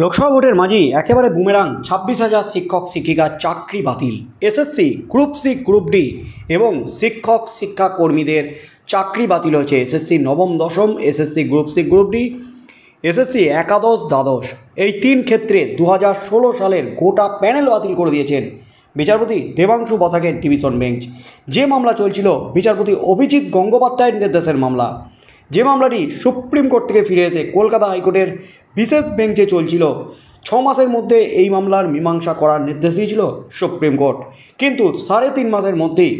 লোকসভা ভোটের মাঝেই একেবারে বুমেরাং 26,000 শিক্ষক শিক্ষিকার চাকরি বাতিল। SSC group C group D এবং শিক্ষক শিক্ষাকর্মীদের চাকরি বাতিল হয়েছে। এসএসসি নবম দশম, SSC group C group D, SSC একাদশ দ্বাদশ, এই তিন ক্ষেত্রে 2016 সালের গোটা প্যানেল বাতিল করে দিয়েছেন বিচারপতি দেবাংশু বসাকের ডিভিশন বেঞ্চ। যে মামলা চলছিল বিচারপতি অভিজিৎ গঙ্গোপাধ্যায়ের নির্দেশের মামলা, যে মামলাটি সুপ্রিম কোর্ট থেকে ফিরে এসে কলকাতা হাইকোর্টের বিশেষ বেঞ্চে চলছিল। 6 মাসের মধ্যে এই মামলার মীমাংসা করার নির্দেশ দিয়েছিল সুপ্রিম কোর্ট, কিন্তু 3.5 মাসের মধ্যেই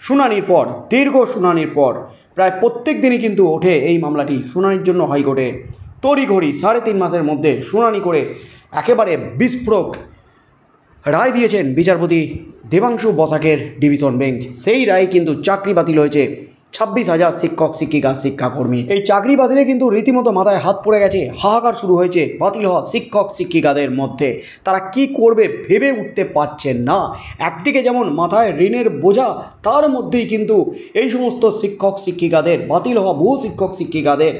শুনানির পর, দীর্ঘ শুনানির পর প্রায় প্রত্যেক দিনই কিন্তু ওঠে এই মামলাটি শুনানির জন্য হাইকোর্টে। তড়িঘড়ি 3.5 মাসের মধ্যে শুনানি করে একেবারে বিস্ফোরক রায় দিয়েছেন বিচারপতি দেবাংশু বসাকের ডিভিশন বেঞ্চ। সেই রায় কিন্তু চাকরি বাতিল হয়েছে 26,000 শিক্ষক শিক্ষিকা শিক্ষাকর্মী। এই চাকরি বাতিলে কিন্তু রীতিমতো মাথায় হাত পড়ে গেছে, হাহাকার শুরু হয়েছে বাতিল হওয়া শিক্ষক শিক্ষিকাদের মধ্যে। তারা কি করবে ভেবে উঠতে পারছেন না। একদিকে যেমন মাথায় ঋণের বোঝা, তার মধ্যেই কিন্তু এই সমস্ত শিক্ষক শিক্ষিকাদের, বাতিল হওয়া বহু শিক্ষক শিক্ষিকাদের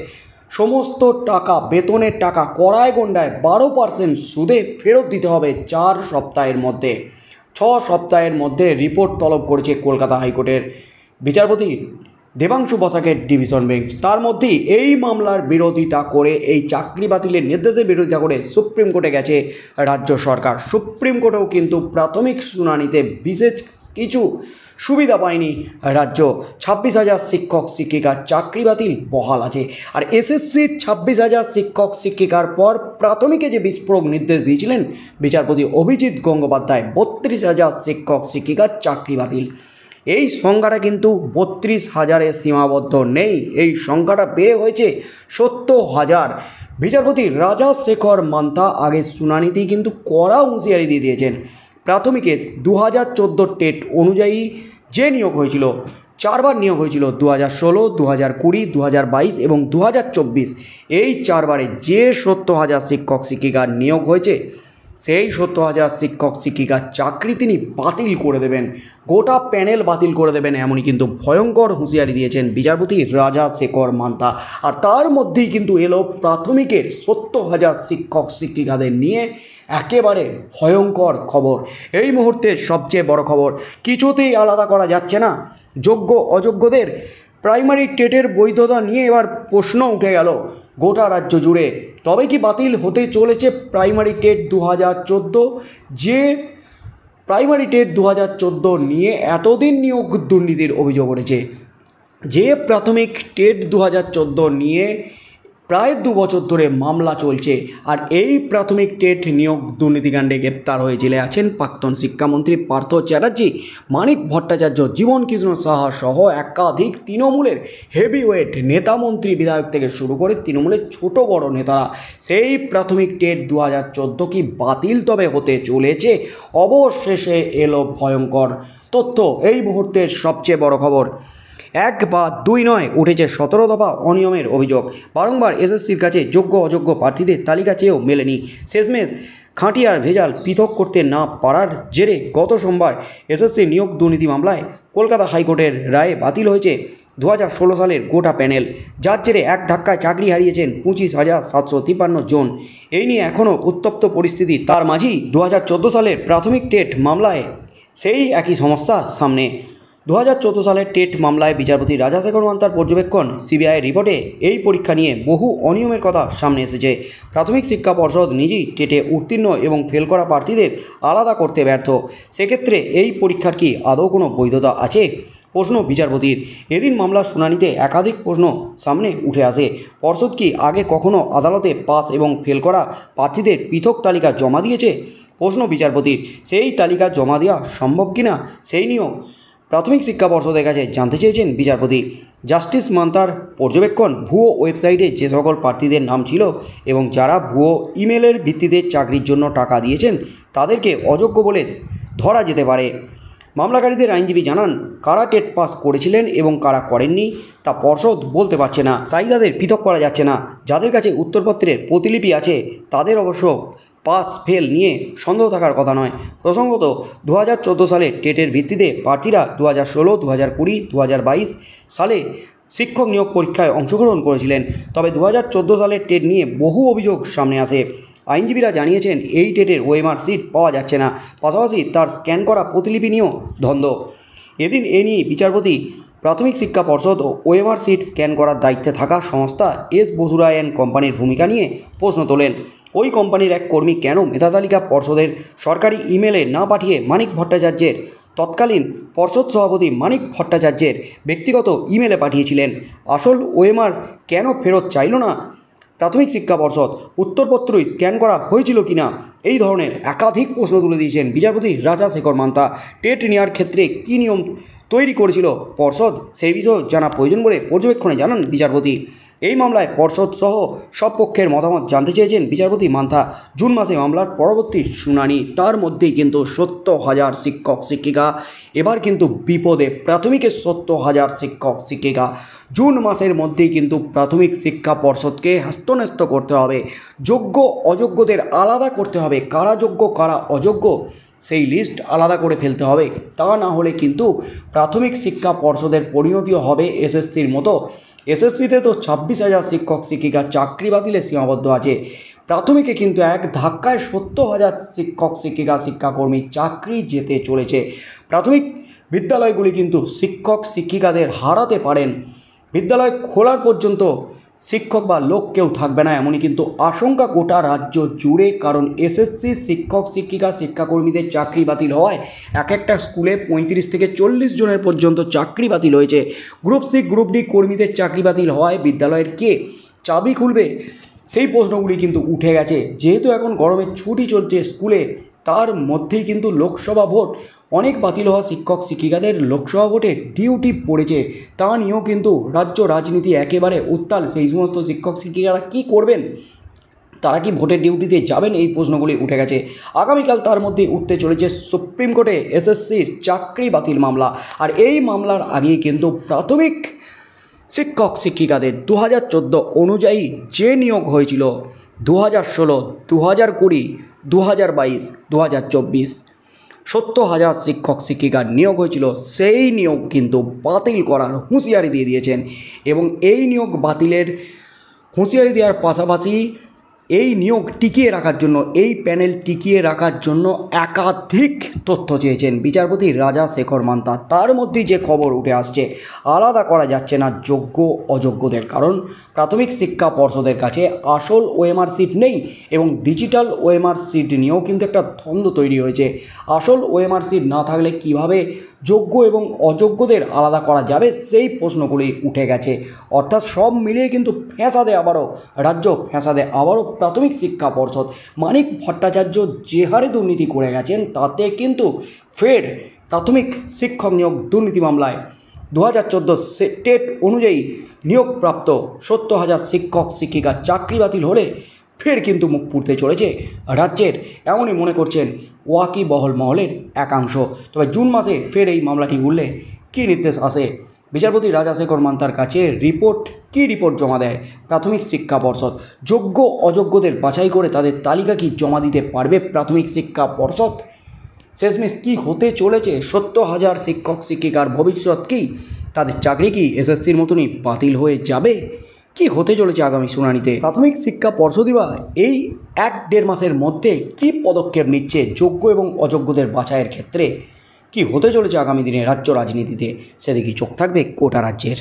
সমস্ত টাকা, বেতনের টাকা কড়ায় গণ্ডায় 12% সুদে ফেরত দিতে হবে 4 সপ্তাহের মধ্যে। 6 সপ্তাহের মধ্যে রিপোর্ট তলব করেছে কলকাতা হাইকোর্টের বিচারপতি দেবাংশু বসাকের ডিভিশন বেঞ্চ। তার মধ্যেই এই মামলার বিরোধিতা করে, এই চাকরি বাতিলের নির্দেশের বিরোধিতা করে সুপ্রিম কোর্টে গেছে রাজ্য সরকার। সুপ্রিম কোর্টেও কিন্তু প্রাথমিক শুনানিতে বিশেষ কিছু সুবিধা পায়নি রাজ্য। 26,000 শিক্ষক শিক্ষিকার চাকরি বাতিল বহাল আছে। আর এসএসসির 26,000 শিক্ষক শিক্ষিকার পর প্রাথমিকে যে বিস্ফোরক নির্দেশ দিয়েছিলেন বিচারপতি অভিজিৎ গঙ্গোপাধ্যায়, 32,000 শিক্ষক শিক্ষিকার চাকরি বাতিল। এই সংখ্যাটা কিন্তু 32,000-এ সীমাবদ্ধ নেই, এই সংখ্যাটা বেড়ে হয়েছে 70,000। বিচারপতি রাজাশেখর মান্তা আগের শুনানিতেই কিন্তু কড়া হুঁশিয়ারি দিয়ে দিয়েছেন। প্রাথমিকে 2014 টেট অনুযায়ী যে নিয়োগ হয়েছিল, 4বার নিয়োগ হয়েছিল, 2016, 2020, 2022 এবং 2024, এই 4বারে যে 70,000 শিক্ষক শিক্ষিকার নিয়োগ হয়েছে, সেই 70,000 শিক্ষক শিক্ষিকার চাকরি তিনি বাতিল করে দেবেন, গোটা প্যানেল বাতিল করে দেবেন, এমনই কিন্তু ভয়ঙ্কর হুঁশিয়ারি দিয়েছেন বিচারপতি রাজাশেখর মান্তা। আর তার মধ্যেই কিন্তু এলো প্রাথমিকের 70,000 শিক্ষক শিক্ষিকাদের নিয়ে একেবারে ভয়ঙ্কর খবর। এই মুহূর্তে সবচেয়ে বড় খবর, কিছুতেই আলাদা করা যাচ্ছে না যোগ্য অযোগ্যদের। প্রাইমারি টেটের বৈধতা নিয়ে এবার প্রশ্ন উঠে গেল গোটা রাজ্য জুড়ে। তবে কি বাতিল হতে চলেছে প্রাইমারি টেট 2014? যে প্রাইমারি টেট 2014 নিয়ে এতদিন নিয়োগ দুর্নীতির অভিযোগ উঠেছে, যে প্রাথমিক টেট 2014 নিয়ে প্রায় 2 বছর ধরে মামলা চলছে, আর এই প্রাথমিক টেট নিয়োগ দুর্নীতিকাণ্ডে গ্রেপ্তার হয়ে জেলে আছেন প্রাক্তন শিক্ষামন্ত্রী পার্থ চ্যাটার্জি, মানিক ভট্টাচার্য, জীবন কৃষ্ণ সাহা সহ একাধিক তৃণমূলের হেভিওয়েট নেতা, মন্ত্রী, বিধায়ক থেকে শুরু করে তৃণমূলের ছোট বড় নেতারা। সেই প্রাথমিক টেট 2014 কি বাতিল তবে হতে চলেছে? অবশেষে এলো ভয়ঙ্কর তথ্য। এই মুহূর্তের সবচেয়ে বড় খবর, 1 বা 2 নয়, উঠেছে 17 দফা অনিয়মের অভিযোগ। বারংবার এসএসসির কাছে যোগ্য অযোগ্য প্রার্থীদের তালিকা চেয়েও মেলেনি। শেষমেশ খাঁটিয়ার ভেজাল পৃথক করতে না পারার জেরে গত সোমবার এসএসসি নিয়োগ দুর্নীতি মামলায় কলকাতা হাইকোর্টের রায়ে বাতিল হয়েছে 2016 সালের গোটা প্যানেল, যার জেরে এক ধাক্কায় চাকরি হারিয়েছেন 25,753 জন। এই নিয়ে এখনও উত্তপ্ত পরিস্থিতি। তার মাঝেই 2014 সালের প্রাথমিক টেট মামলায় সেই একই সমস্যা সামনে। 2014 সালের টেট মামলায় বিচারপতি রাজাশেখর মান্তার পর্যবেক্ষণ, সিবিআই রিপোর্টে এই পরীক্ষা নিয়ে বহু অনিয়মের কথা সামনে এসেছে। প্রাথমিক শিক্ষা পর্ষদ নিজেই টেটে উত্তীর্ণ এবং ফেল করা প্রার্থীদের আলাদা করতে ব্যর্থ। সেক্ষেত্রে এই পরীক্ষার কি আদৌ কোনো বৈধতা আছে? প্রশ্ন বিচারপতির। এদিন মামলার শুনানিতে একাধিক প্রশ্ন সামনে উঠে আসে। পর্ষদ কি আগে কখনো আদালতে পাস এবং ফেল করা প্রার্থীদের পৃথক তালিকা জমা দিয়েছে? প্রশ্ন বিচারপতির। সেই তালিকা জমা দেওয়া সম্ভব কিনা সেই নিয়েও প্রাথমিক শিক্ষা পর্ষদের কাছে জানতে চেয়েছেন বিচারপতি। জাস্টিস মান্তার পর্যবেক্ষণ, ভুয়ো ওয়েবসাইটে যে সকল প্রার্থীদের নাম ছিল এবং যারা ভুয়ো ইমেলের ভিত্তিতে চাকরির জন্য টাকা দিয়েছেন তাদেরকে অযোগ্য বলে ধরা যেতে পারে। মামলাকারীদের আইনজীবী জানান, কারা টেট পাস করেছিলেন এবং কারা করেননি তা পর্ষদ বলতে পারছে না, তাই তাদের পৃথক করা যাচ্ছে না। যাদের কাছে উত্তরপত্রের প্রতিলিপি আছে তাদের অবশ্য পাস ফেল নিয়ে সন্দেহ থাকার কথা নয়। প্রসঙ্গত 2014 সালে টেটের ভিত্তিতে প্রার্থীরা 2016, 2020, 2022 সালে শিক্ষক নিয়োগ পরীক্ষায় অংশগ্রহণ করেছিলেন। তবে 2014 সালের টেট নিয়ে বহু অভিযোগ সামনে আসে। আইনজীবীরা জানিয়েছেন এই টেটের ওএমআর সিট পাওয়া যাচ্ছে না, পাশাপাশি তার স্ক্যান করা প্রতিলিপি নিয়েও দ্বন্দ্ব। এদিন এ নিয়ে বিচারপতি প্রাথমিক শিক্ষা পর্ষদ ও ওএমআর সিট স্ক্যান করার দায়িত্বে থাকা সংস্থা এস বসুরায় অ্যান্ড কোম্পানির ভূমিকা নিয়ে প্রশ্ন তোলেন। ওই কোম্পানির এক কর্মী কেন মেধাতালিকা পর্ষদের সরকারি ইমেলে না পাঠিয়ে মানিক ভট্টাচার্যের তৎকালীন পর্ষদ সভাপতি মানিক ভট্টাচার্যের ব্যক্তিগত ইমেলে পাঠিয়েছিলেন? আসল ওএমআর কেন ফেরত চাইল না প্রাথমিক শিক্ষা পর্ষদ? উত্তরপত্রই স্ক্যান করা হয়েছিল কিনা? এই ধরনের একাধিক প্রশ্ন তুলে দিয়েছেন বিচারপতি রাজাশেখর মান্তা। টেট নেওয়ার ক্ষেত্রে কী নিয়ম তৈরি করেছিল পর্ষদ, সেই বিষয়ে জানা প্রয়োজন বলে পর্যবেক্ষণে জানান বিচারপতি। এই মামলায় পর্ষদ সহ সব পক্ষের মতামত জানতে চেয়েছেন বিচারপতি মান্থা। জুন মাসে মামলার পরবর্তী শুনানি, তার মধ্যেই কিন্তু 70,000 শিক্ষক শিক্ষিকা এবার কিন্তু বিপদে। প্রাথমিকের 70,000 শিক্ষক শিক্ষিকা জুন মাসের মধ্যেই কিন্তু প্রাথমিক শিক্ষা পর্ষদকে হস্তন্যস্ত করতে হবে। যোগ্য অযোগ্যদের আলাদা করতে হবে, কারা যোগ্য কারা অযোগ্য সেই লিস্ট আলাদা করে ফেলতে হবে। তা না হলে কিন্তু প্রাথমিক শিক্ষা পর্ষদের পরিণতিও হবে এসএসসির মতো। এসএসসিতে তো 26,000 শিক্ষক শিক্ষিকা চাকরি বাতিলে সীমাবদ্ধ আছে। প্রাথমিকে কিন্তু এক ধাক্কায় 70,000 শিক্ষক শিক্ষিকা শিক্ষাকর্মী চাকরি যেতে চলেছে। প্রাথমিক বিদ্যালয়গুলি কিন্তু শিক্ষক শিক্ষিকাদের হারাতে পারেন। বিদ্যালয় খোলার পর্যন্ত শিক্ষক বা লোক কেউ থাকবে না, এমনই কিন্তু আশঙ্কা গোটা রাজ্য জুড়ে। কারণ এসএসসি শিক্ষক শিক্ষিকা শিক্ষাকর্মীদের চাকরি বাতিল হওয়ায় এক একটা স্কুলে 35 থেকে 40 জনের পর্যন্ত চাকরি বাতিল হয়েছে। গ্রুপ সি গ্রুপ ডি কর্মীদের চাকরি বাতিল হওয়ায় বিদ্যালয়ের কে চাবি খুলবে সেই প্রশ্নগুলি কিন্তু উঠে গেছে। যেহেতু এখন গরমের ছুটি চলছে স্কুলে, তার মধ্যেই কিন্তু লোকসভা ভোট, অনেক বাতিল হওয়া শিক্ষক শিক্ষিকাদের লোকসভা ভোটে ডিউটি পড়েছে। তা নিয়েও কিন্তু রাজ্য রাজনীতি একেবারে উত্তাল। সেই সমস্ত শিক্ষক শিক্ষিকারা কী করবেন, তারা কি ভোটের ডিউটিতে যাবেন, এই প্রশ্নগুলি উঠে গেছে। আগামীকাল তার মধ্যে উঠতে চলেছে সুপ্রিম কোর্টে এসএসসির চাকরি বাতিল মামলা। আর এই মামলার আগেই কিন্তু প্রাথমিক শিক্ষক শিক্ষিকাদের 2014 অনুযায়ী যে নিয়োগ হয়েছিল 2016, 2020, 2022, 2024 70,000 শিক্ষক শিক্ষিকার নিয়োগ হয়েছিল, সেই নিয়োগ কিন্তু বাতিল করার হুঁশিয়ারি দিয়ে দিয়েছেন। এবং এই নিয়োগ বাতিলের হুঁশিয়ারি দেওয়ার পাশাপাশি এই নিয়োগ টিকিয়ে রাখার জন্য, এই প্যানেল টিকিয়ে রাখার জন্য একাধিক তথ্য চেয়েছেন বিচারপতি রাজাশেখর মান্তা। তার মধ্যেই যে খবর উঠে আসছে, আলাদা করা যাচ্ছে না যোগ্য অযোগ্যদের। কারণ প্রাথমিক শিক্ষা পর্ষদের কাছে আসল ওএমআর সিট নেই এবং ডিজিটাল ওএমআর সিট নিয়েও কিন্তু একটা দ্বন্দ্ব তৈরি হয়েছে। আসল ওএমআর সিট না থাকলে কিভাবে যোগ্য এবং অযোগ্যদের আলাদা করা যাবে, সেই প্রশ্নগুলি উঠে গেছে। অর্থাৎ সব মিলিয়ে কিন্তু ফ্যাসাদে আবারও রাজ্য, ফ্যাসাদে আবারও প্রাথমিক শিক্ষা পর্ষদ। মানিক ভট্টাচার্য যে হারে দুর্নীতি করে গেছেন, তাতে কিন্তু ফের প্রাথমিক শিক্ষক নিয়োগ দুর্নীতি মামলায় 2014 টেট অনুযায়ী নিয়োগপ্রাপ্ত 70,000 শিক্ষক শিক্ষিকা চাকরি বাতিল হলে ফের কিন্তু মুখ পুড়তে চলেছে রাজ্যের, এমনই মনে করছেন ওয়াকিবহল মহলের একাংশ। তবে জুন মাসে ফের এই মামলাটি উঠলে কী নির্দেশ আসে বিচারপতি রাজাশেখর মান্তার কাছে, কী রিপোর্ট জমা দেয় প্রাথমিক শিক্ষা পর্ষদ? যোগ্য অযোগ্যদের বাছাই করে তাদের তালিকা কি জমা দিতে পারবে প্রাথমিক শিক্ষা পর্ষদ? শেষমেশ কী হতে চলেছে? 70,000 শিক্ষক শিক্ষিকার ভবিষ্যৎ কী? তাদের চাকরি কি এসএসসির মতনই বাতিল হয়ে যাবে? কি হতে চলেছে আগামী শুনানিতে? প্রাথমিক শিক্ষা পর্ষদই বা এই 1-1.5 মাসের মধ্যে কী পদক্ষেপ নিচ্ছে যোগ্য এবং অযোগ্যদের বাছাইয়ের ক্ষেত্রে? কি হতে চলেছে আগামী দিনে রাজ্য রাজনীতিতে, সেদিকে চোখ থাকবে গোটা রাজ্যের।